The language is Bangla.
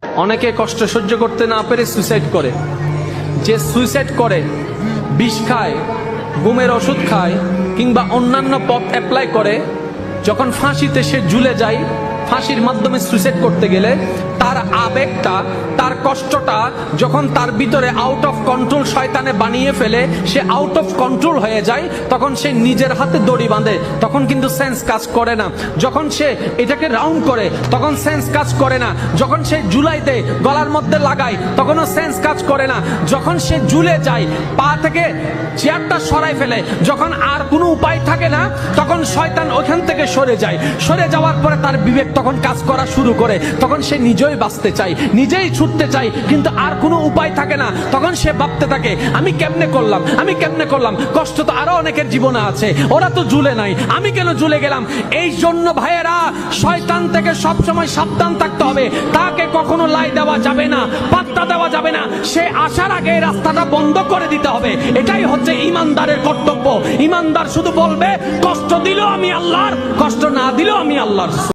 অনেকে কষ্ট সহ্য করতে না পেরে সুইসাইড করে। যে সুইসাইড করে, বিষ খায়, ঘুমের ওষুধ খায়, কিংবা অন্যান্য পথ অ্যাপ্লাই করে, যখন ফাঁসিতে সে ঝুলে যায়, ফাঁসির মাধ্যমে সুইসাইড করতে গেলে তার আবেগটা, তার কষ্টটা যখন তার ভিতরে আউট অফ কন্ট্রোল শয়তানে বানিয়ে ফেলে, সে আউট অফ কন্ট্রোল হয়ে যায়, তখন সে নিজের হাতে দড়ি বাঁধে, তখন কিন্তু সেন্স কাজ করে না। যখন সে এটাকে রাউন্ড করে, তখন সেন্স কাজ করে না। যখন সে ঝুলাইতে গলার মধ্যে লাগায়, তখনও সেন্স কাজ করে না। যখন সে ঝুলে যায়, পা থেকে চেয়ারটা সরাই ফেলে, যখন আর কোনো উপায় থাকে না, তখন শয়তান ওখান থেকে সরে যায়। সরে যাওয়ার পরে তার বিবেক তখন কাজ করা শুরু করে, তখন সে নিজেই বাঁচতে চায়, নিজেই ছুটতে চায়, কিন্তু আর কোনো উপায় থাকে না। তখন সে ভাবতে থাকে, আমি কেমনে করলাম, আমি কেমনে করলাম, কষ্ট তো আরো অনেকের জীবনে আছে, ওরা তো ঝুলে নাই, আমি কেন ঝুলে গেলাম। এই জন্য ভাইয়েরা, শয়তান থেকে সবসময় সাবধান থাকতে হবে। তাকে কখনো লাই দেওয়া যাবে না, পাত্তা দেওয়া যাবে না। সে আসার আগে রাস্তাটা বন্ধ করে দিতে হবে। এটাই হচ্ছে ইমানদারের কর্তব্য। ইমানদার শুধু বলবে, কষ্ট দিলেও আমি আল্লাহর, কষ্ট না দিলেও আমি আল্লাহর।